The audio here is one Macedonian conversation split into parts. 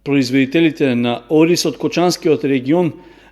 Производителите на ориз од Кочанскиот регион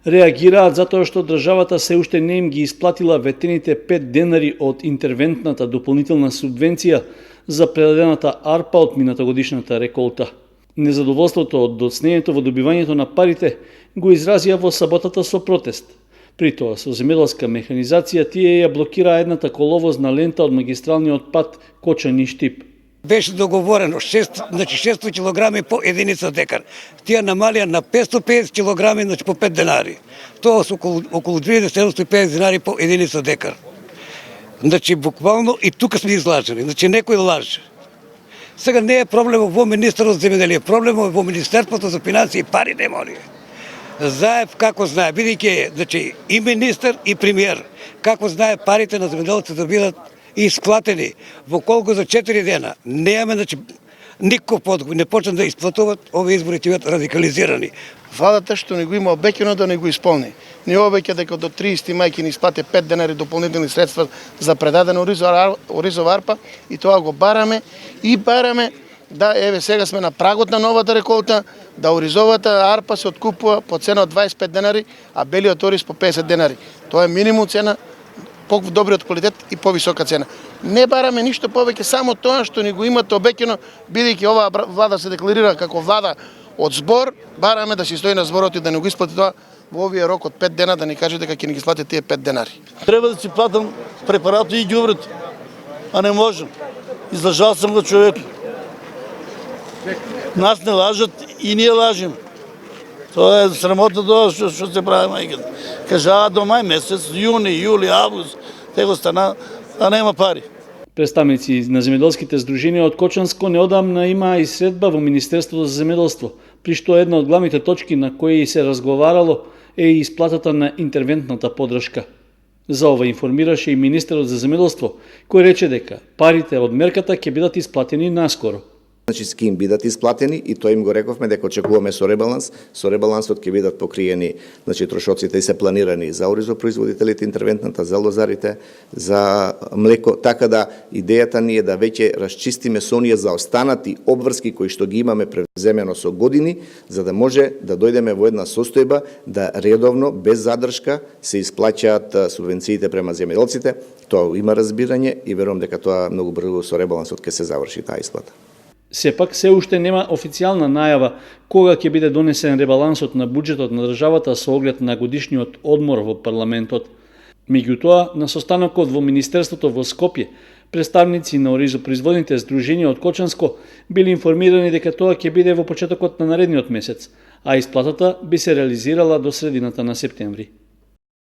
реагираат затоа што државата се уште не им ги исплатила ветените 5 денари од интервентната дополнителна субвенција за предадената арпа од минатогодишната реколта. Незадоволството од доцнењето во добивањето на парите го изразија во саботата со протест. При тоа, со земјоделска механизација тие ја блокираа едната коловозна лента од магистралниот пат Кочани-Штип. Беше договорено 600 килограми по единица декар. Тие намалија на 550 килограми, по 5 денари. Тоа се околу 2750 денари по единица декар. Буквално и тука сме излажени. Некој лаже. Сега не е проблем во Министерството за земјоделие, проблем е во Министерството за финансии, пари нема оние. Заев како знае, бидејќи и министер и премиер, како знае парите на земјоделците да бидат исплатени во колку за 4 дена. Немаме никаков подговор, не почнат да исплатуват, овие избори ќе бидат радикализирани. Владата што не го има обеќано да не го исполни. Не обеќа дека до 30 мај ќе ни исплате 5 денари дополнителни средства за предадена оризова арпа и тоа го бараме и бараме да еве сега сме на прагот на новата реколта, да оризовата арпа се откупува по цена од 25 денари, а белиот ориз по 50 денари. Тоа е минимум цена, по-добриот квалитет и повисока цена. Не бараме ништо повеќе, само тоа што ни го имате обеќано, бидејќи оваа влада се декларира како влада од збор, бараме да си стои на зборот и да не го исплати тоа во овие рок од 5 дена, да ни каже дека ќе ни ги исплати тие 5 денари. Треба да си платам препарати и ѓубрето, а не можам. Излажал сам го човек. Нас не лажат и ние лажем. Тоа е срамота тоа што се прави мајката. Кажаа до мај месец, јуни, јули, август, него стана, а нема пари. Представници на земјоделските здруженија од Кочанско неодамна имаа и средба во Министерството за земјоделство, при што една од главните точки на кои се разговарало е и исплатата на интервентната подршка. За ова информираше и министерот за земјоделство, кој рече дека парите од мерката ќе бидат исплатени наскоро. Ќе им бидат исплатени и тоа им го рековме дека очекуваме со ребалансот ќе бидат покриени, трошоците и се планирани за оризопроизводителите, интервентната, за лозарите, за млеко, така да идејата ни е да веќе расчистиме со оние заостанати обврски кои што ги имаме превземено со години, за да може да дојдеме во една состојба да редовно, без задршка, се исплаќаат субвенциите према земјоделците. Тоа има разбирање и верувам дека тоа многу брзо со ребалансот ќе се заврши таа исплата. Сепак, се уште нема официјална најава кога ќе биде донесен ребалансот на буџетот на државата со оглед на годишниот одмор во парламентот. Меѓутоа, на состанокот во Министерството во Скопје, представници на оризопроизводните здруженија од Кочанско били информирани дека тоа ќе биде во почетокот на наредниот месец, а исплатата би се реализирала до средината на септември.